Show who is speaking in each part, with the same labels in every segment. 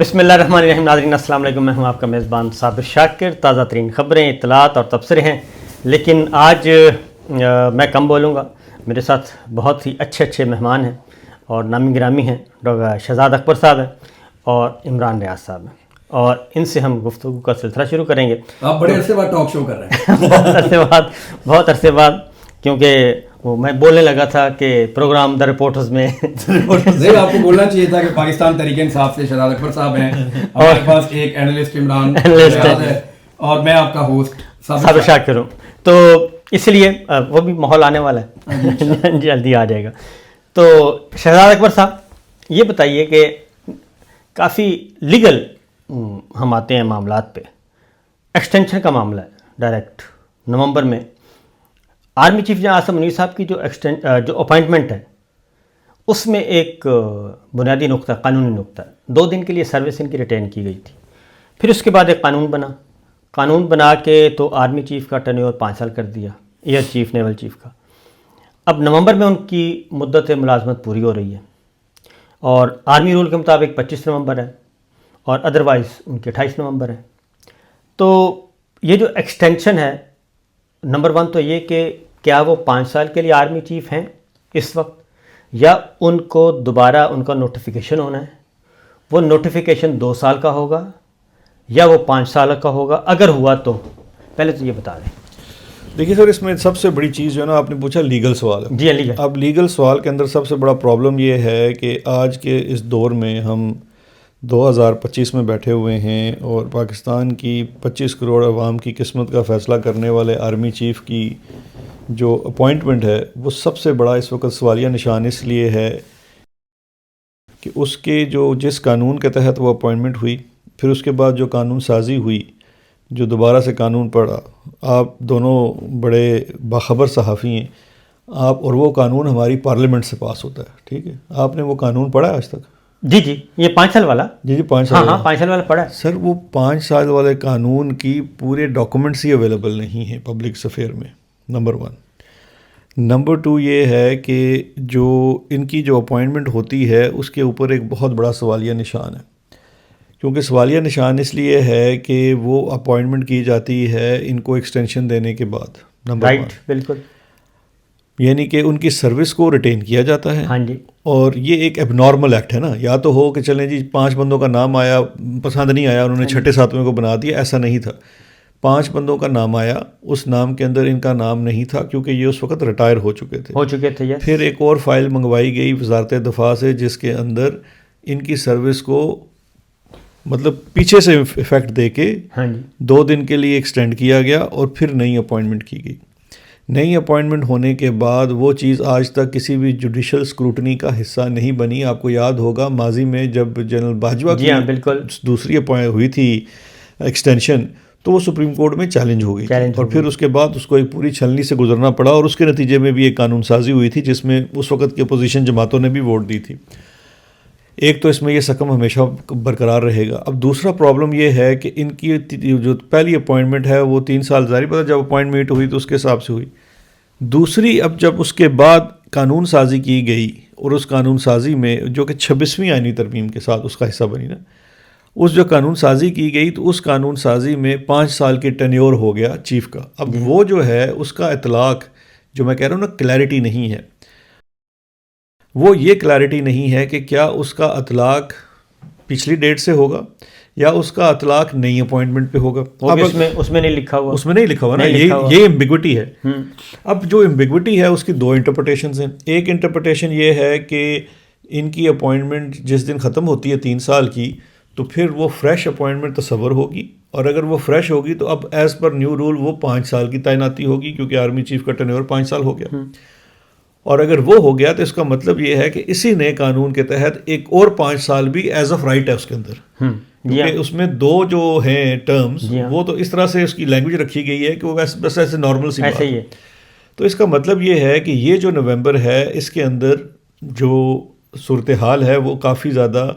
Speaker 1: بسم اللہ الرحمن الرحیم. ناظرین السلام علیکم. میں ہوں آپ کا میزبان صابر شاکر. تازہ ترین خبریں، اطلاعات اور تبصرے ہیں، لیکن آج میں کم بولوں گا. میرے ساتھ بہت ہی اچھے مہمان ہیں اور نامی گرامی ہیں. ڈاکٹر شہزاد اکبر صاحب ہیں اور عمران ریاض صاحب ہیں، اور ان سے ہم گفتگو کا سلسلہ شروع کریں گے.
Speaker 2: آپ بڑے عرصے بعد ٹاک شو کر رہے ہیں.
Speaker 1: بہت عرصے بعد، کیونکہ وہ میں بولنے لگا تھا کہ پروگرام دا رپورٹرز میں
Speaker 2: نہیں، آپ کو بولنا چاہیے تھا کہ پاکستان تحریک انصاف سے شہزاد اکبر صاحب ہیں، ہمارے پاس ایک اینالسٹ عمران ریاض ہے، اور میں آپ کا ہوسٹ
Speaker 1: صابر شاکر ہوں. تو اس لیے وہ بھی ماحول آنے والا ہے، جلدی آ جائے گا. تو شہزاد اکبر صاحب، یہ بتائیے کہ کافی لیگل ہم آتے ہیں معاملات پہ. ایکسٹینشن کا معاملہ ہے. ڈائریکٹ نومبر میں army chief general Asim Munir صاحب کی جو اپائنٹمنٹ ہے، اس میں ایک بنیادی نقطہ، قانونی نقطہ ہے. 2 دن کے لیے سروس ان کی ریٹین کی گئی تھی. پھر اس کے بعد ایک قانون بنا کے تو آرمی چیف کا ٹینیور 5 سال کر دیا، ایئر چیف، نیول چیف کا. اب نومبر میں ان کی مدت ملازمت پوری ہو رہی ہے، اور آرمی رول کے مطابق 25 نومبر ہے، اور ادروائز ان کے 28 نومبر ہے. تو یہ جو ایکسٹینشن ہے، نمبر 1 تو یہ کہ کیا وہ 5 سال کے لیے آرمی چیف ہیں اس وقت، یا ان کو دوبارہ ان کا نوٹیفیکیشن ہونا ہے. وہ نوٹیفیکیشن 2 سال کا ہوگا یا وہ 5 سال کا ہوگا؟ اگر ہوا تو پہلے تو یہ بتا دیں.
Speaker 3: دیکھیے سر، اس میں سب سے بڑی چیز جو ہے نا، آپ نے پوچھا لیگل سوال ہے.
Speaker 1: جی لیگل.
Speaker 3: اب لیگل سوال کے اندر سب سے بڑا پرابلم یہ ہے کہ آج کے اس دور میں ہم 2025 میں بیٹھے ہوئے ہیں، اور پاکستان کی 25 کروڑ عوام کی قسمت کا فیصلہ کرنے والے آرمی چیف کی جو اپوائنٹمنٹ ہے، وہ سب سے بڑا اس وقت سوالیہ نشان اس لیے ہے کہ اس کے جس قانون کے تحت وہ اپوائنٹمنٹ ہوئی، پھر اس کے بعد جو قانون سازی ہوئی، جو دوبارہ سے قانون پڑھا. آپ دونوں بڑے باخبر صحافی ہیں، آپ اور وہ قانون ہماری پارلیمنٹ سے پاس ہوتا ہے. ٹھیک ہے، آپ نے وہ قانون پڑھا آج تک؟
Speaker 1: جی یہ 5 سال والا.
Speaker 3: جی 5 سال.
Speaker 1: ہاں 5 سال والا پڑھا.
Speaker 3: سر وہ 5 سال والے قانون کی پورے ڈاکومنٹس ہی اویلیبل نہیں ہیں پبلک سفیر میں. نمبر 1. نمبر 2 یہ ہے کہ جو ان کی جو اپوائنٹمنٹ ہوتی ہے، اس کے اوپر ایک بہت بڑا سوالیہ نشان ہے. کیونکہ سوالیہ نشان اس لیے ہے کہ وہ اپوائنٹمنٹ کی جاتی ہے ان کو ایکسٹینشن دینے کے بعد. نمبر 1
Speaker 1: بالکل،
Speaker 3: یعنی کہ ان کی سروس کو ریٹین کیا جاتا ہے.
Speaker 1: ہاں جی.
Speaker 3: اور یہ ایک ایب نارمل ایکٹ ہے نا. یا تو ہو کہ چلیں جی 5 بندوں کا نام آیا، پسند نہیں آیا، انہوں نے 6 7ویں کو بنا دیا. ایسا نہیں تھا. 5 بندوں کا نام آیا، اس نام کے اندر ان کا نام نہیں تھا کیونکہ یہ اس وقت ریٹائر ہو چکے تھے. پھر ایک اور فائل منگوائی گئی وزارت دفاع سے، جس کے اندر ان کی سروس کو مطلب پیچھے سے افیکٹ دے کے 2 دن کے لیے ایکسٹینڈ کیا گیا، اور پھر نئی اپوائنٹمنٹ کی گئی. نئی اپوائنٹمنٹ ہونے کے بعد وہ چیز آج تک کسی بھی جوڈیشل اسکروٹنی کا حصہ نہیں بنی. آپ کو یاد ہوگا ماضی میں جب جنرل باجوہ کی دوسری اپوائنٹ ہوئی تھی ایکسٹینشن، تو وہ سپریم کورٹ میں چیلنج ہو گئی، اور پھر اس کے بعد اس کو ایک پوری چھلنی سے گزرنا پڑا، اور اس کے نتیجے میں بھی ایک قانون سازی ہوئی تھی جس میں اس وقت کی اپوزیشن جماعتوں نے بھی ووٹ دی تھی. ایک تو اس میں یہ سکم ہمیشہ برقرار رہے گا. اب دوسرا پرابلم یہ ہے کہ ان کی جو پہلی اپوائنٹمنٹ ہے وہ 3 سال ظاہر پتہ جب اپوائنٹمنٹ ہوئی تو اس کے حساب سے ہوئی. دوسری، اب جب اس کے بعد قانون سازی کی گئی، اور اس قانون سازی میں جو کہ 26ویں آئینی ترمیم کے ساتھ اس کا حصہ بنی نا، اس جو قانون سازی کی گئی تو اس قانون سازی میں 5 سال کی ٹینیور ہو گیا چیف کا. اب وہ جو ہے اس کا اطلاق، جو میں کہہ رہا ہوں نا، کلیئرٹی نہیں ہے. وہ یہ کلیئرٹی نہیں ہے کہ کیا اس کا اطلاق پچھلی ڈیٹ سے ہوگا یا اس کا اطلاق نئی اپوائنٹمنٹ پہ ہوگا.
Speaker 1: اس میں نہیں لکھا ہوا.
Speaker 3: اس میں نہیں لکھا ہوا نا. یہ ایمبیگوٹی ہے. اب جو ایمبیگوٹی ہے اس کی 2 انٹرپریٹیشنز ہیں. ایک انٹرپریٹیشن یہ ہے کہ ان کی اپوائنٹمنٹ جس دن ختم ہوتی ہے 3 سال کی، تو پھر وہ فریش اپوائنٹمنٹ تصور ہوگی، اور اگر وہ فریش ہوگی تو اب ایز پر نیو رول وہ 5 سال کی تعیناتی ہوگی، کیونکہ آرمی چیف کا ٹینیور 5 سال ہو گیا. اور اگر وہ ہو گیا تو اس کا مطلب یہ ہے کہ اسی نئے قانون کے تحت ایک اور 5 سال بھی ایز آف رائٹ ہے اس کے اندر، کیونکہ اس میں 2 جو ہیں ٹرمز، وہ تو اس طرح سے اس کی لینگویج رکھی گئی ہے کہ وہ بس ایسے نارمل سی بات ہے. تو اس کا مطلب یہ ہے کہ یہ جو نومبر ہے، اس کے اندر جو صورتحال ہے وہ کافی زیادہ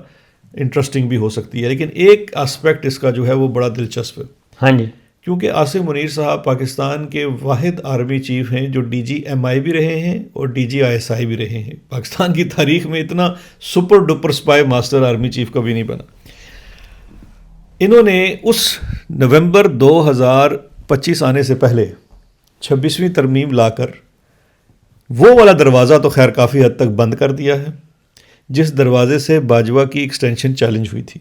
Speaker 3: انٹرسٹنگ بھی ہو سکتی ہے. لیکن ایک اسپیکٹ اس کا جو ہے وہ بڑا دلچسپ ہے.
Speaker 1: ہاں جی.
Speaker 3: کیونکہ عاصم منیر صاحب پاکستان کے واحد آرمی چیف ہیں جو ڈی جی ایم آئی بھی رہے ہیں اور D G I S I بھی رہے ہیں. پاکستان کی تاریخ میں اتنا super dipper spy master army chief کبھی نہیں بنا. انہوں نے اس نومبر 2025 آنے سے پہلے 26ویں ترمیم لا کر وہ والا دروازہ تو خیر کافی حد تک بند کر دیا ہے جس دروازے سے باجوہ کی ایکسٹینشن چیلنج ہوئی تھی.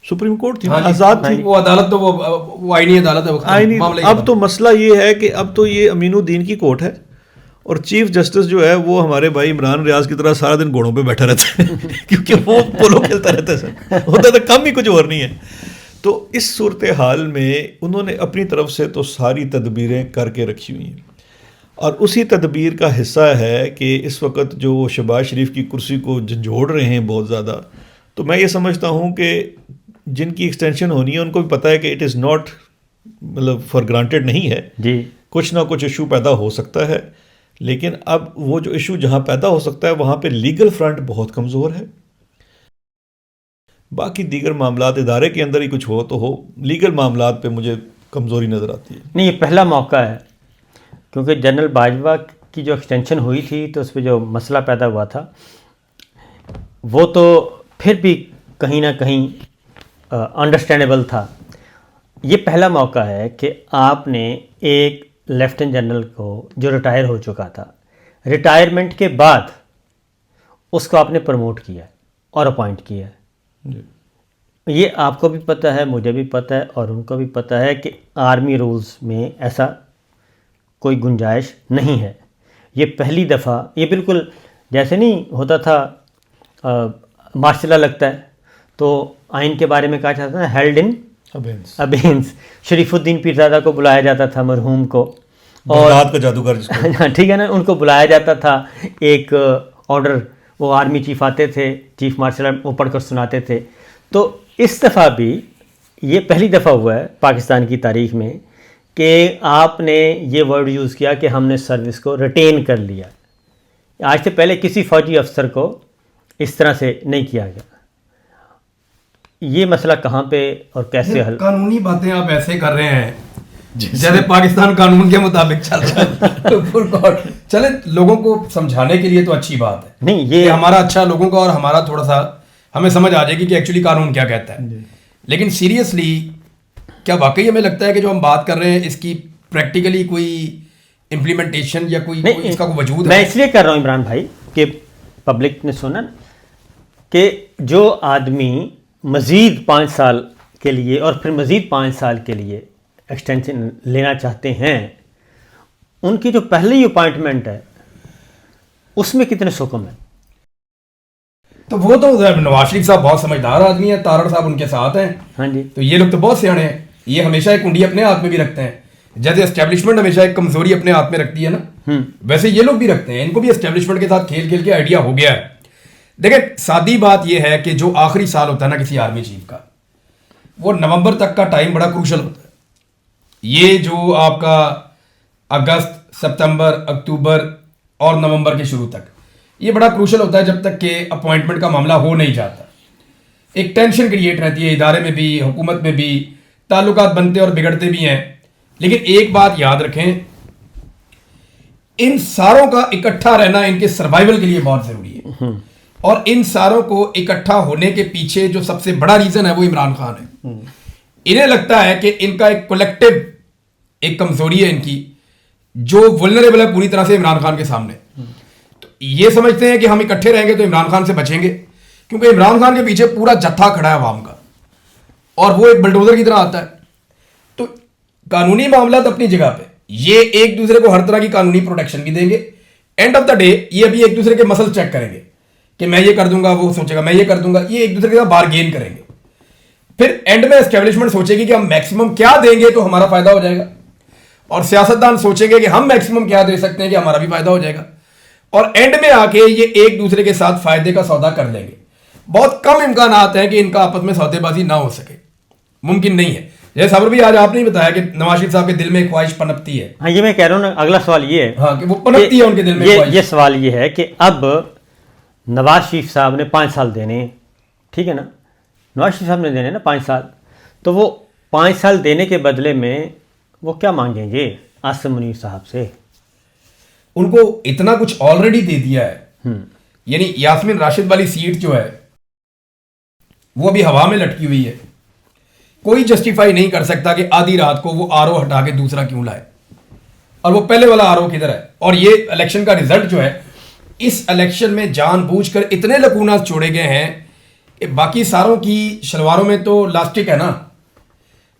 Speaker 3: سپریم کورٹ تھی, آزاد تھی
Speaker 2: وہ عدالت, تو وہ آئینی عدالت ہے.
Speaker 3: آئینی. اب تو مسئلہ یہ ہے کہ اب تو یہ امین الدین کی کورٹ ہے اور چیف جسٹس جو ہے وہ ہمارے بھائی عمران ریاض کی طرح سارا دن گھوڑوں پہ بیٹھا رہتا ہے کیونکہ وہ پولو کھیلتا رہتا ہے سر, ہوتا تو کم ہی کچھ اور نہیں ہے. تو اس صورتحال میں انہوں نے اپنی طرف سے تو ساری تدبیریں کر کے رکھی ہوئی ہیں اور اسی تدبیر کا حصہ ہے کہ اس وقت جو شہباز شریف کی کرسی کو جھنجھوڑ رہے ہیں بہت زیادہ, تو میں یہ سمجھتا ہوں کہ جن کی ایکسٹینشن ہونی ہے ان کو بھی پتہ ہے کہ اٹ از ناٹ مطلب فار گرانٹیڈ نہیں ہے
Speaker 1: جی,
Speaker 3: کچھ نہ کچھ ایشو پیدا ہو سکتا ہے, لیکن اب وہ جو ایشو جہاں پیدا ہو سکتا ہے وہاں پہ لیگل فرنٹ بہت کمزور ہے. باقی دیگر معاملات ادارے کے اندر ہی کچھ ہو تو ہو, لیگل معاملات پہ مجھے کمزوری نظر آتی ہے.
Speaker 1: نہیں, یہ پہلا موقع ہے کیونکہ جنرل باجوہ کی جو ایکسٹینشن ہوئی تھی تو اس پہ جو مسئلہ پیدا ہوا تھا وہ تو پھر بھی کہیں نہ کہیں انڈرسٹینڈیبل تھا. یہ پہلا موقع ہے کہ آپ نے ایک لیفٹیننٹ جنرل کو جو ریٹائر ہو چکا تھا, ریٹائرمنٹ کے بعد اس کو آپ نے پروموٹ کیا اور اپوائنٹ کیا. یہ آپ کو بھی پتہ ہے, مجھے بھی پتہ ہے اور ان کو بھی پتہ ہے کہ آرمی رولز میں ایسا کوئی گنجائش نہیں ہے. یہ پہلی دفعہ, یہ بالکل جیسے نہیں ہوتا تھا مارشل لا لگتا ہے تو آئین کے بارے میں کہا جاتا تھا ہیلڈ ان ابینس. شریف الدین پیرزادہ کو بلایا جاتا تھا, مرحوم کو, اور
Speaker 3: رات کا جادوگر
Speaker 1: ٹھیک ہے نا, ان کو بلایا جاتا تھا, ایک آرڈر وہ آرمی چیف آتے تھے, چیف مارشل وہ پڑھ کر سناتے تھے. تو اس دفعہ بھی یہ پہلی دفعہ ہوا ہے پاکستان کی تاریخ میں کہ آپ نے یہ ورڈ یوز کیا کہ ہم نے سروس کو ریٹین کر لیا. آج سے پہلے کسی فوجی افسر کو اس طرح سے نہیں کیا گیا. یہ مسئلہ کہاں پہ اور کیسے حل؟
Speaker 2: قانونی باتیں آپ ایسے کر رہے ہیں جیسے پاکستان قانون کے مطابق چل رہا ہے. چلے لوگوں کو سمجھانے کے لیے تو اچھی بات ہے,
Speaker 1: نہیں یہ
Speaker 2: ہمارا اچھا لوگوں کا اور ہمارا تھوڑا سا ہمیں سمجھ آ جائے گی کہ ایکچولی قانون کیا کہتا ہے. لیکن سیریسلی کیا واقعی ہمیں لگتا ہے کہ جو ہم بات کر رہے ہیں اس کی پریکٹیکلی کوئی امپلیمنٹیشن یا کوئی اس کا کوئی وجود ہے؟
Speaker 1: میں اس لیے کر رہا ہوں عمران بھائی کہ پبلک نے سنا کہ جو آدمی مزید 5 سال کے لیے اور پھر مزید 5 سال کے لیے ایکسٹینشن لینا چاہتے ہیں, ان کی جو پہلی اپوائنٹمنٹ ہے اس میں کتنے سکم ہیں؟
Speaker 2: تو وہ تو نواز شریف صاحب بہت سمجھدار آدمی ہیں, تارڑ صاحب ان کے ساتھ ہیں.
Speaker 1: ہاں جی,
Speaker 2: تو یہ لوگ تو بہت سیانے ہیں, یہ ہمیشہ ایک کنڈی اپنے ہاتھ میں بھی رکھتے ہیں. جیسے اسٹیبلشمنٹ ہمیشہ ایک کمزوری اپنے ہاتھ میں رکھتی ہے نا, ویسے یہ لوگ بھی رکھتے ہیں. ان کو بھی اسٹیبلشمنٹ کے ساتھ کھیل کھیل کے آئیڈیا ہو گیا ہے. دیکھیں سادی بات یہ ہے کہ جو آخری سال ہوتا ہے نا کسی آرمی چیف کا, وہ نومبر تک کا ٹائم بڑا کروشل ہوتا ہے. یہ جو آپ کا اگست, ستمبر, اکتوبر اور نومبر کے شروع تک یہ بڑا کروشل ہوتا ہے جب تک کہ اپوائنٹمنٹ کا معاملہ ہو نہیں جاتا. ایک ٹینشن کریٹ رہتی ہے ادارے میں بھی, حکومت میں بھی, تعلقات بنتے اور بگڑتے بھی ہیں. لیکن ایک بات یاد رکھیں, ان ساروں کا اکٹھا رہنا ان کے سروائیول کے لیے بہت ضروری ہے. اور ان ساروں کو اکٹھا ہونے کے پیچھے جو سب سے بڑا ریزن ہے وہ عمران خان ہے. انہیں لگتا ہے کہ ان کا ایک کولیکٹیو ایک کمزوری ہے ان کی جو ولنریبل ہے پوری طرح سے عمران خان کے سامنے. تو یہ سمجھتے ہیں کہ ہم اکٹھے رہیں گے تو عمران خان سے بچیں گے, کیونکہ عمران خان کے پیچھے پورا جتھا کھڑا ہے عوام کا اور وہ ایک بلڈوزر کی طرح آتا ہے. تو قانونی معاملات اپنی جگہ پہ, یہ ایک دوسرے کو ہر طرح کی قانونی پروٹیکشن بھی دیں گے. اینڈ آف دا ڈے یہ ابھی ایک دوسرے کے مسل چیک کریں گے کہ میں یہ کر دوں گا, وہ سوچے گا میں یہ کر دوں گا, یہ ایک دوسرے کے ساتھ بارگین کریں گے. پھر اینڈ میں اسٹیبلشمنٹ سوچے گی کہ ہم میکسیمم کیا دیں گے تو ہمارا فائدہ ہو جائے گا, اور سیاستدان سوچیں گے کہ ہم میکسیمم کیا دے سکتے ہیں کہ ہمارا بھی فائدہ ہو جائے گا. اور اینڈ میں آ کے یہ ایک دوسرے کے ساتھ فائدے کا سودا کر لیں گے. بہت کم امکانات ہیں کہ ان کا آپس میں سودے بازی نہ ہو سکے, ممکن نہیں ہے. جیسے صبر بھی آج آپ نے بتایا کہ نواز شریف صاحب کے دل میں ایک خواہش پنپتی ہے.
Speaker 1: ہاں یہ میں کہہ رہا ہوں نا, اگلا سوال یہ ہے,
Speaker 2: ہاں کہ وہ پنپتی ہے ان کے دل میں.
Speaker 1: یہ سوال یہ ہے کہ اب نواز شریف صاحب نے 5 سال دینے ہیں, ٹھیک ہے نا, نواز شریف صاحب نے دینے نا 5 سال, تو وہ 5 سال دینے کے بدلے میں وہ کیا مانگیں گے عاصم منیر صاحب سے؟
Speaker 2: ان کو اتنا کچھ آلریڈی دے دیا ہے. یعنی یاسمین راشد والی سیٹ جو ہے وہ ابھی ہوا میں لٹکی ہوئی ہے. کوئی جسٹیفائی نہیں کر سکتا کہ آدھی رات کو وہ آر او ہٹا کے دوسرا کیوں لائے, اور وہ پہلے والا آر او کدھر ہے. اور یہ الیکشن کا رزلٹ جو ہے, اس الیکشن میں جان بوجھ کر اتنے لکونات چھوڑے گئے ہیں کہ باقی ساروں کی شلواروں میں تو لاسٹک ہے نا,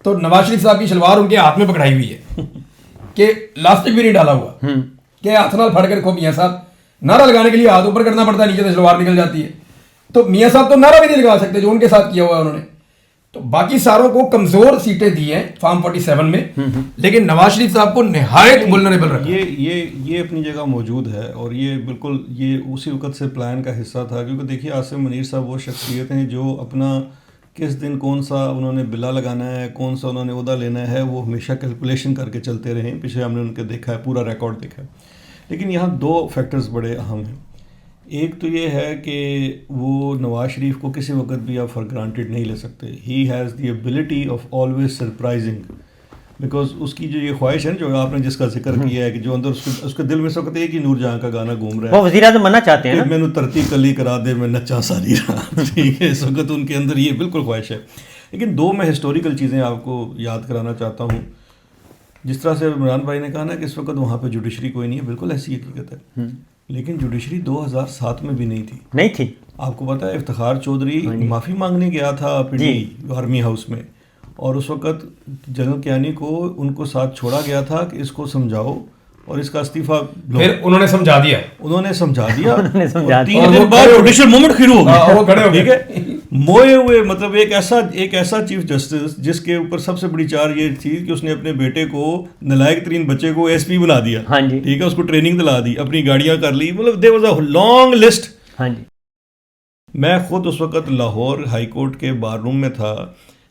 Speaker 2: تو نواز شریف صاحب کی شلوار ان کے ہاتھ میں پکڑائی ہوئی ہے کہ لاسٹک بھی نہیں ڈالا ہوا, کہ ہاتھ نال پھڑ کر کھو میاں صاحب نعرہ لگانے کے لیے ہاتھ اوپر کرنا پڑتا ہے, نیچے سے شلوار نکل جاتی ہے. تو میاں صاحب تو نعرہ بھی نہیں لگا سکتے جو ان کے ساتھ کیا ہوا ہے انہوں نے. تو باقی ساروں کو کمزور سیٹیں دی ہیں فارم 47 میں, لیکن نواز شریف صاحب کو نہایت وولنریبل رکھا.
Speaker 3: یہ اپنی جگہ موجود ہے, اور یہ بالکل یہ اسی وقت سے پلان کا حصہ تھا, کیونکہ دیکھیے عاصم منیر صاحب وہ شخصیت ہیں جو اپنا کس دن کون سا انہوں نے بلا لگانا ہے, کون سا انہوں نے عہدہ لینا ہے, وہ ہمیشہ کیلکولیشن کر کے چلتے رہے ہیں. پیچھے ہم نے ان کے دیکھا ہے, پورا ریکارڈ دیکھا ہے. لیکن یہاں دو فیکٹرز بڑے اہم ہیں. ایک تو یہ ہے کہ وہ نواز شریف کو کسی وقت بھی آپ فار گرانٹیڈ نہیں لے سکتے. He has the ability of always surprising, because اس کی جو یہ خواہش ہے جو آپ نے جس کا ذکر کیا ہے کہ جو اندر اس کے دل میں اس وقت ایک ہی نور جہاں کا گانا گھوم رہا ہے,
Speaker 1: وہ وزیر اعظم بننا چاہتے ہیں,
Speaker 3: میں نے ترتی کلی کرا دے میں نچا ساری رات. ٹھیک ہے, اس وقت ان کے اندر یہ بالکل خواہش ہے. لیکن دو میں ہسٹوریکل چیزیں آپ کو یاد کرانا چاہتا ہوں. جس طرح سے عمران بھائی نے کہا نا کہ اس وقت وہاں پہ جوڈیشری کوئی نہیں ہے, بالکل ایسی حقیقت ہے. لیکن جوڈیشری 2007 میں بھی نہیں تھی. آپ کو پتا ہے افتخار چودھری معافی مانگنے گیا تھا آرمی ہاؤس میں, اور اس وقت جنرل کیانی کو ان کو ساتھ چھوڑا گیا تھا کہ اس کو سمجھاؤ اور اس کا استعفیٰ.
Speaker 2: پھر انہوں نے سمجھا دیا
Speaker 3: 3 دن بعد جوڈیشل موومنٹ شروع ہو گیا. ٹھیک ہے, موئے ہوئے, مطلب ایک ایسا چیف جسٹس جس کے اوپر سب سے بڑی چار یہ تھی کہ اس نے اپنے بیٹے کو نالائق ترین بچے کو ایس پی بنا دیا. ٹھیک ہے, اس کو ٹریننگ دلا دی, اپنی گاڑیاں کر لی, مطلب there was a long list. میں خود اس وقت لاہور ہائی کورٹ کے بار روم میں تھا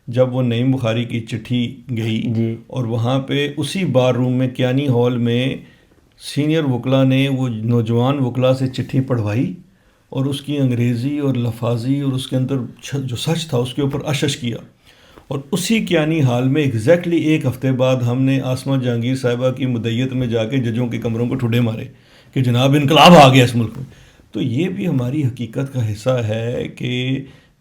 Speaker 3: جب وہ نعیم بخاری کی چٹھی گئی, اور وہاں پہ اسی بار روم میں کیانی ہال میں سینئر وکلا نے وہ نوجوان وکلا سے چٹھی پڑھوائی, اور اس کی انگریزی اور لفاظی اور اس کے اندر جو سچ تھا اس کے اوپر اشش کیا. اور اسی کیانی حال میں ایگزیکٹلی 1 ہفتے بعد ہم نے آسمہ جہانگیر صاحبہ کی مدعیت میں جا کے ججوں کے کمروں کو ٹھڈے مارے کہ جناب انقلاب آ گیا اس ملک میں. تو یہ بھی ہماری حقیقت کا حصہ ہے کہ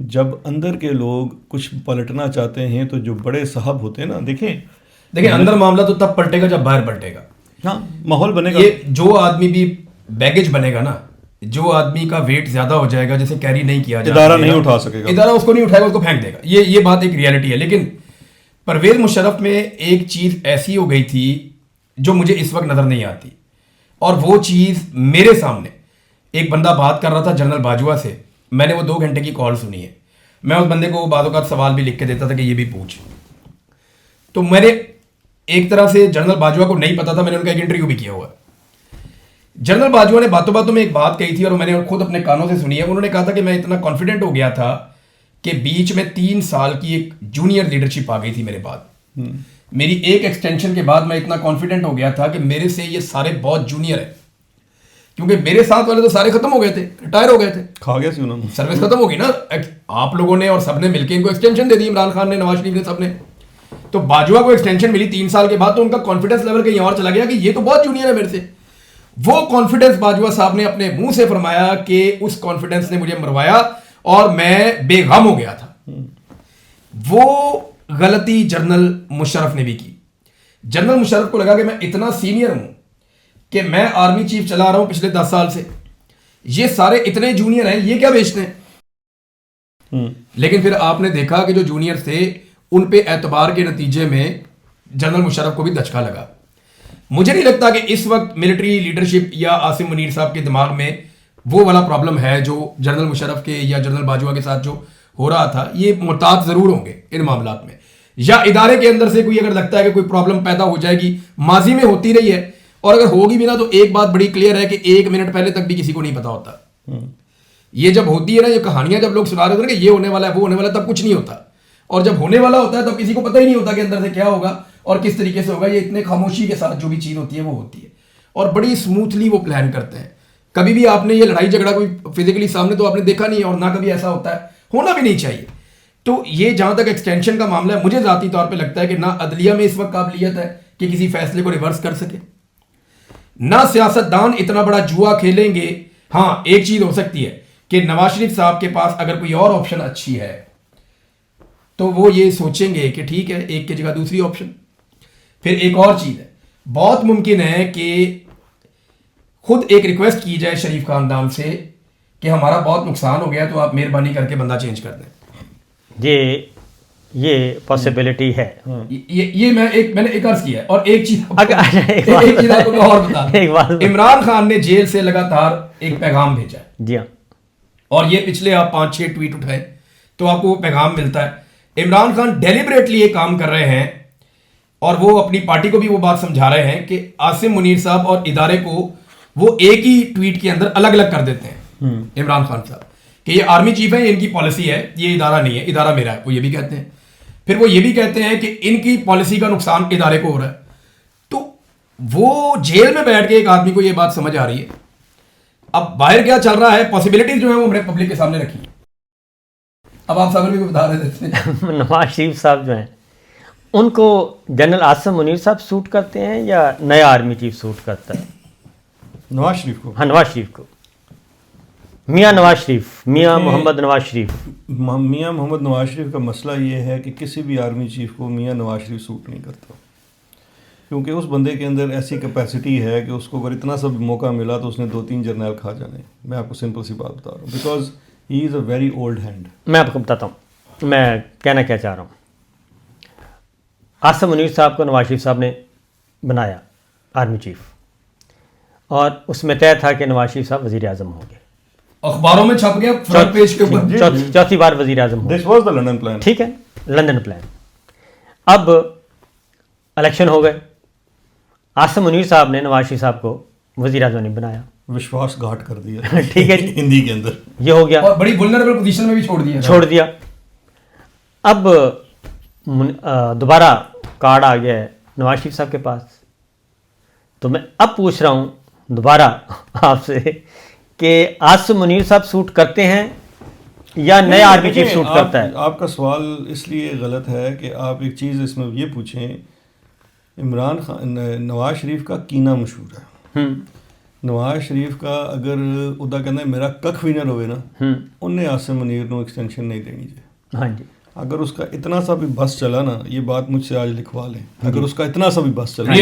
Speaker 3: جب اندر کے لوگ کچھ پلٹنا چاہتے ہیں تو جو بڑے صاحب ہوتے ہیں نا, دیکھیں
Speaker 2: اندر معاملہ تو تب پلٹے گا جب باہر پلٹے گا.
Speaker 3: ہاں, ماحول بنے گا.
Speaker 2: یہ جو آدمی بھی بیگیج بنے گا نا, جو آدمی کا ویٹ زیادہ ہو جائے گا, جسے کیری نہیں کیا جائے گا,
Speaker 3: ادارہ نہیں اٹھا سکے گا,
Speaker 2: ادارہ اس کو نہیں اٹھائے گا, اس کو پھینک دے گا. یہ بات ایک ریئلٹی ہے. لیکن پرویز مشرف میں ایک چیز ایسی ہو گئی تھی جو مجھے اس وقت نظر نہیں آتی, اور وہ چیز میرے سامنے ایک بندہ بات کر رہا تھا جنرل باجوہ سے, میں نے وہ 2 گھنٹے کی کال سنی ہے. میں اس بندے کو بعض اوقات سوال بھی لکھ کے دیتا تھا کہ یہ بھی پوچھ. تو میں نے ایک طرح سے جنرل باجوہ کو نہیں پتا تھا, میں نے ان کا ایک انٹرویو بھی کیا ہوا ہے. جنرل باجوہ نے باتوں باتوں میں ایک بات کہی تھی اور میں نے خود اپنے کانوں سے سنی ہے. انہوں نے کہا تھا کہ میں اتنا کانفیڈنٹ ہو گیا تھا کہ بیچ میں 3 سال کی ایک جونیئر لیڈرشپ آ گئی تھی میرے بعد. میری ایک ایکسٹینشن کے بعد میں اتنا کانفیڈنٹ ہو گیا تھا کہ میرے سے یہ سارے بہت جونیئر ہیں, کیونکہ میرے ساتھ والے تو سارے ختم ہو گئے تھے, ریٹائر ہو گئے تھے,
Speaker 3: کھا گیا سی انہوں نے,
Speaker 2: سروس ختم ہو گئی نا. آپ لوگوں نے اور سب نے مل کے ان کو ایکسٹینشن دے دی, عمران خان نے, نواز شریف نے, سب نے. تو باجوہ کو ایکسٹینشن ملی 3 سال کے بعد, تو ان کا کانفیڈنس لیول کہیں اور چلا گیا کہ یہ تو بہت جونیئر ہے میرے سے. وہ کانفیڈنس باجوہ صاحب نے اپنے منہ سے فرمایا کہ اس کانفیڈنس نے مجھے مروایا اور میں بے غم ہو گیا تھا. وہ غلطی جنرل مشرف نے بھی کی. جنرل مشرف کو لگا کہ میں اتنا سینئر ہوں کہ میں آرمی چیف چلا رہا ہوں پچھلے 10 سال سے, یہ سارے اتنے جونیئر ہیں, یہ کیا بیچتے ہیں. لیکن پھر آپ نے دیکھا کہ جو جونیئر تھے ان پہ اعتبار کے نتیجے میں جنرل مشرف کو بھی دھچکا لگا. مجھے نہیں لگتا کہ اس وقت ملٹری لیڈرشپ یا عاصم منیر صاحب کے دماغ میں وہ والا پرابلم ہے جو جنرل مشرف کے یا جنرل باجوہ کے ساتھ جو ہو رہا تھا. یہ محتاط ضرور ہوں گے ان معاملات میں, یا ادارے کے اندر سے کوئی اگر لگتا ہے کہ کوئی پرابلم پیدا ہو جائے گی, ماضی میں ہوتی رہی ہے, اور اگر ہوگی بھی نا تو ایک بات بڑی کلیئر ہے کہ 1 منٹ پہلے تک بھی کسی کو نہیں پتا ہوتا. یہ جب ہوتی ہے نا, یہ کہانیاں جب لوگ سنا رہے ہوتے ہیں کہ یہ ہونے والا ہے, وہ ہونے والا ہے, تب کچھ نہیں ہوتا. اور جب ہونے والا ہوتا ہے تب کسی کو پتہ ہی نہیں ہوتا کہ اندر سے کیا ہوگا اور کس طریقے سے ہوگا. یہ اتنے خاموشی کے ساتھ جو بھی چیز ہوتی ہے وہ ہوتی ہے, اور بڑی اسموتھلی وہ پلان کرتے ہیں. کبھی بھی آپ نے یہ لڑائی جھگڑا کوئی فزیکلی سامنے تو آپ نے دیکھا نہیں ہے, اور نہ کبھی ایسا ہوتا ہے, ہونا بھی نہیں چاہیے. تو یہ جہاں تک ایکسٹینشن کا معاملہ ہے, مجھے ذاتی طور پہ لگتا ہے کہ نہ عدلیہ میں اس وقت قابلیت ہے کہ کسی فیصلے کو ریورس کر سکے, نہ سیاستدان اتنا بڑا جوا کھیلیں گے. ہاں ایک چیز ہو سکتی ہے کہ نواز شریف صاحب کے پاس اگر کوئی اور آپشن اچھی ہے تو وہ یہ سوچیں گے کہ ٹھیک ہے ایک کی جگہ دوسری آپشن. پھر ایک اور چیز ہے, بہت ممکن ہے کہ خود ایک ریکویسٹ کی جائے شریف خاندان سے کہ ہمارا بہت نقصان ہو گیا تو آپ مہربانی کر کے بندہ چینج کر دیں.
Speaker 1: یہ پاسبلٹی ہے.
Speaker 2: یہ میں نے ایک عرض کیا ہے. اور ایک چیز آپ کو میں اور بتا دوں, عمران خان نے جیل سے لگاتار ایک پیغام بھیجا ہے.
Speaker 1: جی ہاں,
Speaker 2: اور یہ پچھلے آپ 5-6 ٹویٹ اٹھائے تو آپ کو وہ پیغام ملتا ہے. عمران خان ڈیلیبریٹلی یہ کام کر رہے ہیں اور وہ اپنی پارٹی کو بھی وہ بات سمجھا رہے ہیں کہ عاصم منیر صاحب اور ادارے کو وہ ایک ہی ٹویٹ کے اندر الگ الگ کر دیتے ہیں. عمران خان صاحب کہ یہ آرمی چیف ہے, ان کی پالیسی ہے, یہ ادارہ نہیں ہے, ادارہ میرا ہے, وہ یہ بھی کہتے ہیں. پھر وہ یہ بھی کہتے ہیں کہ ان کی پالیسی کا نقصان ادارے کو ہو رہا ہے. تو وہ جیل میں بیٹھ کے ایک آدمی کو یہ بات سمجھ آ رہی ہے. اب باہر کیا چل رہا ہے, پاسبلٹیز جو ہیں وہ ہم نے پبلک کے سامنے رکھی. اب آپ صاحب بھی بتا رہے تھے
Speaker 1: نواز شریف صاحب جو ہیں ان کو جنرل عاصم منیر صاحب سوٹ کرتے ہیں یا نیا آرمی چیف سوٹ کرتا ہے؟
Speaker 3: نواز شریف کو.
Speaker 1: ہاں, نواز شریف کو. میاں نواز شریف, میاں محمد نواز شریف.
Speaker 3: میاں محمد نواز شریف کا مسئلہ یہ ہے کہ کسی بھی آرمی چیف کو میاں نواز شریف سوٹ نہیں کرتا, کیونکہ اس بندے کے اندر ایسی کیپیسٹی ہے کہ اس کو اگر اتنا سا بھی موقع ملا تو اس نے 2-3 جرنیل کھا جانے. میں آپ کو سمپل سی بات بتا رہا ہوں, because he is a very old hand.
Speaker 1: میں آپ کو بتاتا ہوں میں کہنا کیا چاہ رہا ہوں. عاصم منیر صاحب کو نواز شریف صاحب نے بنایا آرمی چیف, اور اس میں طے تھا کہ نواز شریف صاحب وزیر اعظم ہوں گے.
Speaker 2: اخباروں میں چھپ گیا فرنٹ پیج کے اوپر,
Speaker 1: چوتھی بار وزیر اعظم ہوں گے.
Speaker 3: This was the London plan.
Speaker 1: ٹھیک ہے, لندن پلان. اب الیکشن ہو گئے, عاصم منیر صاحب نے نواز شریف صاحب کو وزیر اعظم نہیں بنایا,
Speaker 3: وشواس گھاٹ کر دیا.
Speaker 1: ٹھیک ہے جی,
Speaker 3: ہندی کے اندر
Speaker 1: یہ ہو گیا,
Speaker 2: اور بڑی ولنریبل پوزیشن میں بھی چھوڑ دیا.
Speaker 1: اب دوبارہ کارڈ آ گیا ہے نواز شریف صاحب کے پاس. تو میں اب پوچھ رہا ہوں دوبارہ آپ سے کہ عاصم منیر صاحب سوٹ کرتے ہیں یا نیا آرمی چیف سوٹ کرتا ہے؟
Speaker 3: آپ کا سوال اس لیے غلط ہے کہ آپ ایک چیز اس میں یہ پوچھیں, عمران خان نواز شریف کا کینہ مشہور ہے. نواز شریف کا اگر ادا کہنا ہے میرا ککھ بھی نہ روے نا, انہیں عاصم منیر کو ایکسٹینشن نہیں دینی چاہیے.
Speaker 1: ہاں جی,
Speaker 3: اگر اس کا اتنا سا بھی بس چلا نا, یہ بات مجھ سے آج لکھوا لیں, اگر اس کا اتنا سا بھی بس چلا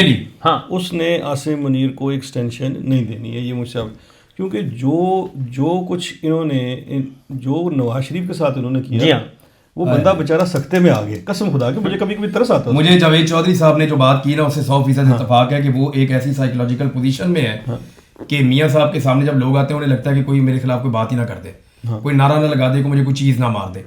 Speaker 1: ہاں,
Speaker 3: اس نے عاصم منیر کو ایکسٹینشن نہیں دینی ہے. یہ مجھ سے, کیونکہ جو کچھ انہوں نے جو نواز شریف کے ساتھ انہوں نے کیا, وہ بندہ بیچارہ سختے میں آ گیا. قسم خدا کے مجھے کبھی کبھی ترس آتا ہے.
Speaker 2: مجھے جاوید چودھری صاحب نے جو بات کی نا اس سے 100% اتفاق ہے کہ وہ ایک ایسی سائیکولوجیکل پوزیشن میں ہے کہ میاں صاحب کے سامنے جب لوگ آتے ہیں انہیں لگتا ہے کہ کوئی میرے خلاف کوئی بات ہی نہ کر دے, کوئی نعرہ نہ لگا دے, کوئی مجھے کوئی چیز نہ مار دے.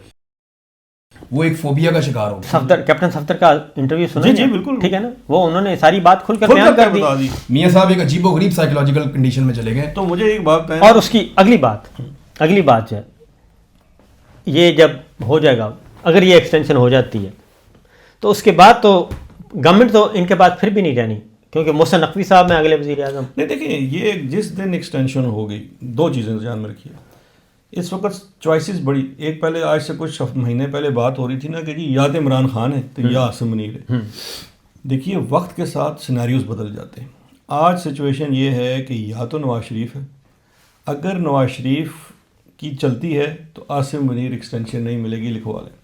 Speaker 2: وہ ایک فوبیا کا شکار ہو.
Speaker 1: کیپٹن صفدر کا انٹرویو سنا,
Speaker 3: جی بالکل,
Speaker 1: ٹھیک ہے نا, وہ انہوں نے ساری بات کھل کر بیان کر دی.
Speaker 2: میاں صاحب ایک عجیب و غریب سائیکولوجیکل کنڈیشن میں چلے گئے.
Speaker 3: تو مجھے ایک بات ہے,
Speaker 1: اور اس کی اگلی بات جو ہے, یہ جب ہو جائے گا, اگر یہ ایکسٹینشن ہو جاتی ہے تو اس کے بعد تو گورنمنٹ تو ان کے بعد پھر بھی نہیں رہنی, کیونکہ محسن نقوی صاحب میں اگلے وزیر اعظم.
Speaker 3: نہیں دیکھیں, یہ جس دن ایکسٹینشن ہو گئی, 2 چیزیں دھیان میں رکھیے. اس وقت چوائسیز بڑی, ایک پہلے آج سے کچھ مہینے پہلے بات ہو رہی تھی نا کہ جی یا تو عمران خان ہے تو یا عاصم منیر ہے. دیکھیے وقت کے ساتھ سیناریوز بدل جاتے ہیں. آج سچویشن یہ ہے کہ یا تو نواز شریف ہے, اگر نواز شریف کی چلتی ہے تو عاصم منیر ایکسٹینشن نہیں ملے گی, لکھوا لیں.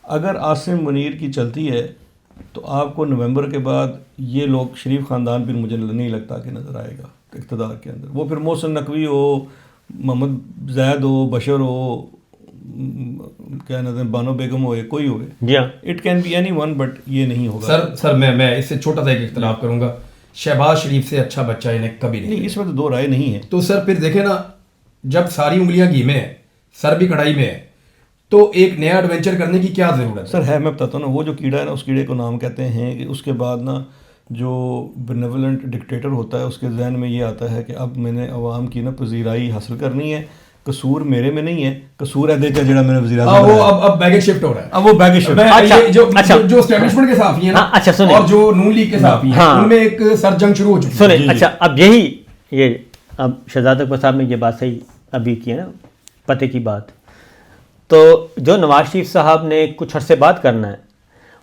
Speaker 3: اگر عاصم منیر کی چلتی ہے تو آپ کو نومبر کے بعد یہ لوگ شریف خاندان پھر مجھے نہیں لگتا کہ نظر آئے گا اقتدار کے اندر. وہ پھر محسن نقوی ہو, محمد زید ہو, بشر ہو, کیا نظر بانو بیگم ہو, کوئی ہوئے,
Speaker 1: جی ہاں,
Speaker 3: it can be any one, but یہ نہیں ہوگا.
Speaker 2: سر میں اس سے چھوٹا سا ایک اختلاف کروں گا. شہباز شریف سے اچھا بچہ انہیں کبھی نہیں.
Speaker 3: اس میں تو 2 رائے نہیں ہے.
Speaker 2: تو سر پھر دیکھیں نا, جب ساری انگلیاں گھی میں ہے, سر بھی کڑھائی میں ہے, تو ایک نیا ایڈونچر کرنے کی کیا ضرورت ہے؟
Speaker 3: سر ہے, میں بتاتا ہوں نا, وہ جو کیڑا ہے نا, اس کیڑے کو نام کہتے ہیں کہ اس کے بعد نا جو بینیولنٹ ڈکٹیٹر ہوتا ہے اس کے ذہن میں یہ آتا ہے کہ اب میں نے عوام کی نا پذیرائی حاصل کرنی ہے, قصور میرے میں نہیں ہے, قصور ہے دیکھا جڑا میں نے وزیر اعظم
Speaker 2: وہ اب بیگیج شفٹ ہو رہا ہے.
Speaker 3: اب وہ بیگیج شفٹ,
Speaker 2: جو اسٹیبلشمنٹ کے صحافی ہیں نا, اور جو نون لیگ کے صحافی ہیں, ان میں ایک سر جنگ شروع ہو چکی ہے.
Speaker 1: سنیں, اچھا اب یہ اب شہزاد اکبر صاحب نے یہ بات صحیح ابھی کی ہے نا, پتے کی بات. تو جو نواز شریف صاحب نے کچھ عرصے بعد کرنا ہے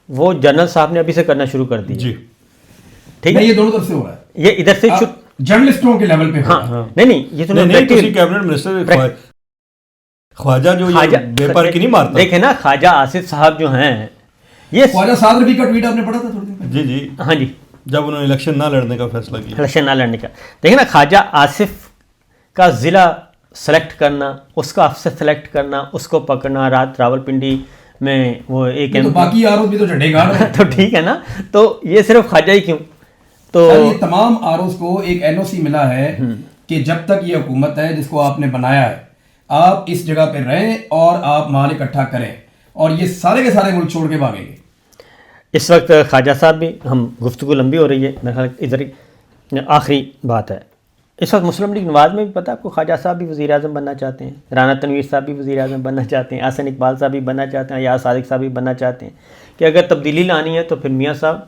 Speaker 1: وہ جنرل صاحب نے ابھی سے کرنا شروع کر دیا.
Speaker 3: جی
Speaker 2: ٹھیک ہے, یہ دونوں طرف سے ہو رہا ہے,
Speaker 1: یہ ادھر سے
Speaker 2: جرنلسٹوں کے لیول پہ.
Speaker 1: ہاں نہیں, یہ تو
Speaker 3: کیبنٹ منسٹر خواجہ جو یہ بے پر کی نہیں مارتا.
Speaker 1: دیکھیں نا خواجہ آصف صاحب جو ہیں یہ
Speaker 2: خواجہ سعد رفیع کا ٹویٹ آپ نے پڑھا تھا تھوڑی دیر پہلے؟
Speaker 3: جی
Speaker 1: ہاں جی
Speaker 3: جب انہوں نے الیکشن نہ لڑنے کا فیصلہ کیا.
Speaker 1: الیکشن نہ لڑنے کا. دیکھیں نا خواجہ آصف کا ضلع سلیکٹ کرنا, اس کا افسر سلیکٹ کرنا, اس کو پکڑنا, رات راولپنڈی میں وہ ایک
Speaker 2: تو باقی آر او بھی تو جھنڈے گاڑ رہے ہیں.
Speaker 1: تو ٹھیک ہے نا, تو یہ صرف خواجہ ہی کیوں؟ تو
Speaker 2: یہ تمام آر اوز کو ایک این او سی ملا ہے کہ جب تک یہ حکومت ہے جس کو آپ نے بنایا ہے آپ اس جگہ پہ رہیں اور آپ مال اکٹھا کریں, اور یہ سارے کے سارے ملک چھوڑ کے بھاگیں گے.
Speaker 1: اس وقت خواجہ صاحب بھی, ہم گفتگو لمبی ہو رہی ہے میرے خیال ادھر آخری بات ہے, اس وقت مسلم لیگ نواز میں بھی پتہ آپ کو خواجہ صاحب بھی وزیر اعظم بننا چاہتے ہیں, رانا تنویر صاحب بھی وزیر اعظم بننا چاہتے ہیں, احسن اقبال صاحب بھی بننا چاہتے ہیں, یاز صادق صاحب بھی بننا چاہتے ہیں کہ اگر تبدیلی لانی ہے تو پھر میاں صاحب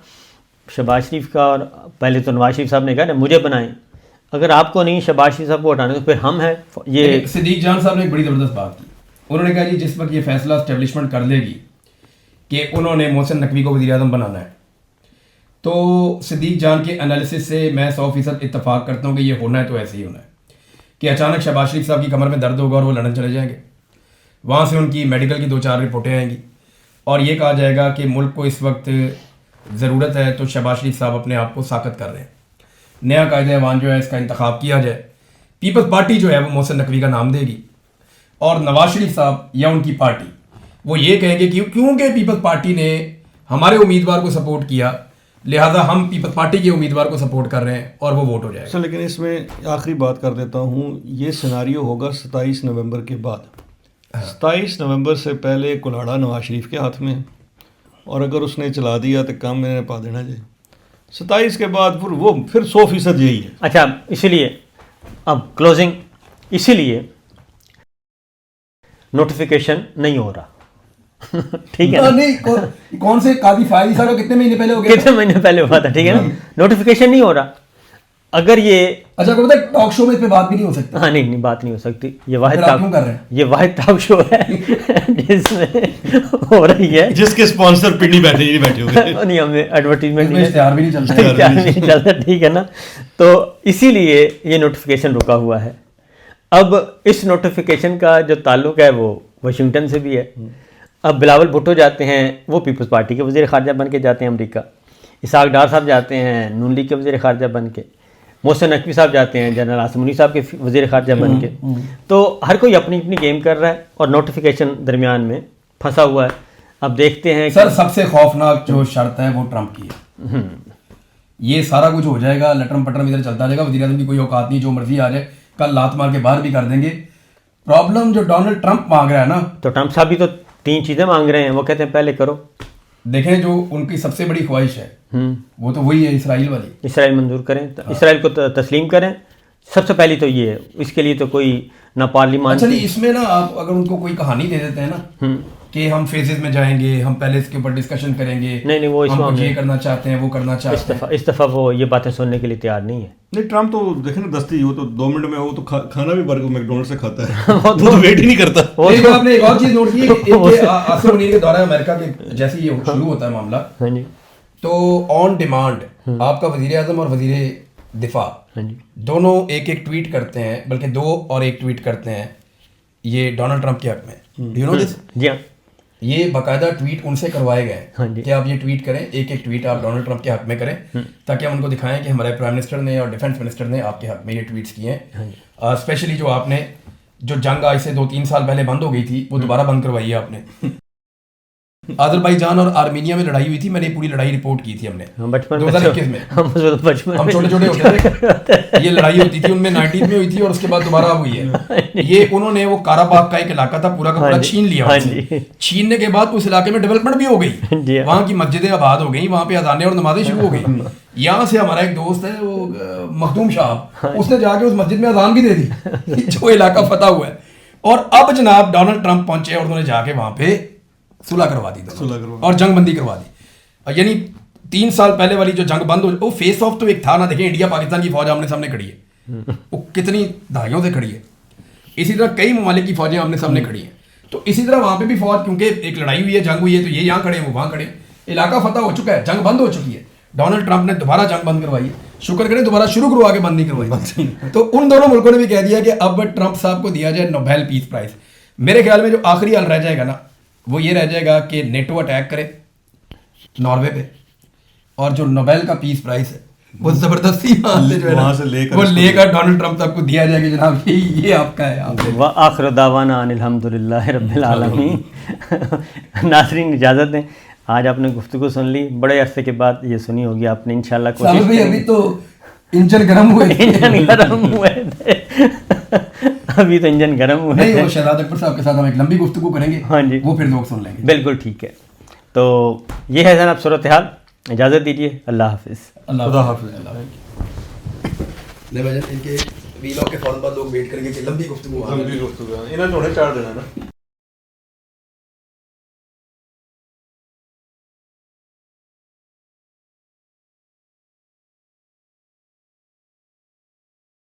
Speaker 1: شہباز شریف کا, اور پہلے تو نواز شریف صاحب نے کہا نا مجھے بنائیں, اگر آپ کو نہیں شہباز شریف صاحب کو ہٹانا تو پھر ہم ہیں. یہ
Speaker 2: صدیق جان صاحب نے ایک بڑی زبردست بات کی, انہوں نے کہا جی جس وقت یہ فیصلہ اسٹیبلشمنٹ کر لے گی کہ انہوں نے محسن نقوی کو وزیر اعظم بنانا ہے, تو صدیق جان کے انالیسس سے میں 100% اتفاق کرتا ہوں کہ یہ ہونا ہے تو ایسے ہی ہونا ہے کہ اچانک شہباز شریف صاحب کی کمر میں درد ہوگا اور وہ لندن چلے جائیں گے, وہاں سے ان کی میڈیکل کی 2-4 رپورٹیں آئیں گی اور یہ کہا جائے گا کہ ملک کو اس وقت ضرورت ہے تو شہباز شریف صاحب اپنے آپ کو ساخت کر رہے ہیں, نیا قائد ایوان جو ہے اس کا انتخاب کیا جائے, پیپلز پارٹی جو ہے وہ محسن نقوی کا نام دے گی, اور نواز شریف صاحب یا ان کی پارٹی وہ یہ کہیں گے کہ کیونکہ پیپلز پارٹی نے ہمارے امیدوار کو سپورٹ کیا لہذا ہم پیپلز پارٹی کے امیدوار کو سپورٹ کر رہے ہیں اور وہ ووٹ ہو جائے گا.
Speaker 3: لیکن اس میں آخری بات کر دیتا ہوں, یہ سیناریو ہوگا 27 نومبر کے بعد. 27 نومبر سے پہلے کلاڑا نواز شریف کے ہاتھ میں, اور اگر اس نے چلا دیا تو کام میں نے پا دینا جی. 27 کے بعد پھر 100% یہی ہے.
Speaker 1: اچھا اسی لیے اب کلوزنگ, اسی لیے نوٹیفیکیشن نہیں ہو رہا. ٹھیک ہے نا,
Speaker 2: کون سے قاضی فائز صاحب کتنے مہینے پہلے ہو گیا,
Speaker 1: کتنے مہینے پہلے ہوا تھا, ٹھیک ہے نا, نوٹیفیکیشن نہیں ہو رہا. اگر یہ
Speaker 2: اچھا کو ٹاک شو میں اس پہ بات بھی نہیں ہو سکتی.
Speaker 1: ہاں نہیں بات نہیں ہو سکتی, یہ واحد ٹاک شو ہے جس میں ہو رہی ہے,
Speaker 3: جس کے اسپانسر پنڈی بیٹھے ہوئے
Speaker 1: نہیں, ہمیں ایڈورٹیزمنٹ
Speaker 2: اشتہار بھی نہیں
Speaker 1: چلتا, ٹھیک ہے نا. تو اسی لیے یہ نوٹیفیکیشن رکا ہوا ہے. اب اس نوٹیفیکیشن کا جو تعلق ہے وہ واشنگٹن سے بھی ہے. اب بلاول بھٹو جاتے ہیں, وہ پیپلز پارٹی کے وزیر خارجہ بن کے جاتے ہیں امریکہ, اسحاق ڈار صاحب جاتے ہیں نون لیگ کے وزیر خارجہ بن کے, محسن نقوی صاحب جاتے ہیں جنرل عاصم منی صاحب کے وزیر خارجہ بن کے. تو ہر کوئی اپنی اپنی گیم کر رہا ہے اور نوٹیفیکیشن درمیان میں پھنسا ہوا ہے. اب دیکھتے ہیں.
Speaker 2: سر سب سے خوفناک جو شرط ہے وہ ٹرمپ کی ہے. یہ سارا کچھ ہو جائے گا, لٹرم پٹرم ادھر چلتا رہے گا, وزیر اعظم کی کوئی اوقات نہیں, جو مرضی آ جائے کل لات مار کے باہر بھی کر دیں گے. پرابلم جو ڈونلڈ ٹرمپ مانگ رہا ہے نا,
Speaker 1: تو ٹرمپ صاحب بھی تو 3 چیزیں مانگ رہے ہیں, وہ کہتے ہیں پہلے کرو.
Speaker 2: دیکھیں جو ان کی سب سے بڑی خواہش ہے وہ تو وہی ہے اسرائیل والی.
Speaker 1: اسرائیل منظور کریں, اسرائیل کو تسلیم کریں, سب سے پہلی تو یہ ہے. اس کے لیے تو کوئی نہ پارلیمان.
Speaker 2: اچھا نہیں, اس میں نا آپ اگر ان کو کوئی کہانی دے دیتے ہیں نا کہ ہم فیزز میں جائیں گے, ہم پہلے اس کے اوپر ڈسکشن کریں گے,
Speaker 1: نہیں وہ
Speaker 2: ہم یہ کرنا چاہتے ہیں وہ کرنا چاہتے ہیں,
Speaker 1: اس دفعہ وہ یہ باتیں سننے کے لیے تیار نہیں ہے.
Speaker 3: نہیں ٹرمپ تو دیکھیں نا دستی, وہ تو 2 منٹ میں وہ تو کھانا بھی برگر میکڈونلڈ سے کھاتا ہے, وہ تو ویٹ ہی نہیں کرتا.
Speaker 2: آپ نے ایک اور چیز نوٹ کی کہ عاصم منیر کے دورہ امریکہ کے جیسے یہ شروع ہوتا ہے معاملہ, تو آن ڈیمانڈ آپ کا وزیر اعظم اور وزیر دفاع دونوں ایک ٹویٹ کرتے ہیں, بلکہ 2 اور 1 ٹویٹ کرتے ہیں یہ ڈونلڈ ٹرمپ کے حق میں. یو نو دس,
Speaker 1: جی ہاں,
Speaker 2: یہ باقاعدہ ٹویٹ ان سے کروائے گئے کہ آپ یہ ٹویٹ کریں, ایک ٹویٹ آپ ڈونلڈ ٹرمپ کے حق میں کریں تاکہ ہم ان کو دکھائیں کہ ہمارے پرائم منسٹر نے اور ڈیفینس منسٹر نے آپ کے حق میں یہ ٹویٹس کیے ہیں. اسپیشلی جو آپ نے جو جنگ آج سے 2-3 سال پہلے بند ہو گئی تھی وہ دوبارہ بند کروائی ہے آپ نے. آذربائیجان اور آرمینیا میں لڑائی ہوئی تھی, میں نے پوری لڑائی رپورٹ کی تھی ہم نے 2021 میں, ہم چھوٹے چھوٹے ہوتے تھے, یہ لڑائی ہوتی تھی ان میں 19 میں ہوئی تھی اور اس کے بعد دوبارہ ہوئی ہے. یہ انہوں نے وہ کاراباغ کا ایک علاقہ تھا پورا کا پورا چھین لیا, چھیننے کے بعد اس علاقے میں ڈیولپمنٹ بھی ہو گئی, وہاں کی مسجدیں آباد ہو گئیں, وہاں پہ اذانیں اور نمازیں شروع ہو گئی. یہاں سے ہمارا ایک دوست ہے وہ مخدوم صاحب, اس نے جا کے اس مسجد میں اذان بھی دے دی جو علاقہ فتح ہوا ہے. اور اب جناب ڈونلڈ ٹرمپ پہنچے اور انہوں نے جا کے وہاں پہ صلح کروا دی اور جنگ بندی کروا دی. یعنی 3 سال پہلے والی جو جنگ بند ہو, وہ فیس آف تو ایک تھا نا. دیکھیں انڈیا پاکستان کی فوج آمنے سامنے کھڑی ہے, وہ کتنی دہائیوں سے کھڑی ہے. اسی طرح کئی ممالک کی فوجیں آمنے سامنے کھڑی ہیں. تو اسی طرح وہاں پہ بھی فوج, کیونکہ ایک لڑائی ہوئی ہے, جنگ ہوئی ہے, تو یہ یہاں کھڑے ہیں وہ وہاں کھڑے ہیں, علاقہ فتح ہو چکا ہے, جنگ بند ہو چکی ہے. ڈونلڈ ٹرمپ نے دوبارہ جنگ بند کروائی ہے, شکر کریں دوبارہ شروع کروا کے بند نہیں کروائی. تو ان دونوں ملکوں نے بھی کہہ دیا کہ اب ٹرمپ صاحب کو دیا جائے نوبیل پیس پرائز. میرے خیال میں جو آخری حل رہ جائے گا نا وہ یہ رہ جائے گا کہ نیٹو اٹیک کرے ناروے پہ اور جو نوبیل کا پیس پرائز ہے وہ زبردستی
Speaker 3: وہاں سے لے کر
Speaker 2: وہ لے کر ڈونلڈ ٹرمپ تک کو دیا جائے کہ جناب یہ آپ کا ہے.
Speaker 1: وآخر دعوانا ان الحمدللہ رب العالمین. ناظرین اجازت دیں, آج آپ نے گفتگو سن لی, بڑے عرصے کے بعد یہ سنی ہوگی آپ نے, انشاءاللہ کوشش
Speaker 2: بھائی ابھی تو انجن گرم ہوئے
Speaker 1: تھے ابھی تو انجن گرم ہوئے
Speaker 2: نہیں. وہ شہزاد اکبر صاحب کے ساتھ ہم ایک لمبی گفتگو کریں گے,
Speaker 1: ہاں جی,
Speaker 2: وہ پھر لوگ سن لیں گے.
Speaker 1: بالکل ٹھیک ہے. تو یہ ہے جناب صورتحال, اجازت دیجیے, اللہ حافظ.
Speaker 2: اللہ حافظ. نہیں بھائی ان کے ویلاگ کے فوراً بعد لوگ ویٹ کریں گے کہ لمبی گفتگو
Speaker 3: انہوں نے 4 دینا نا.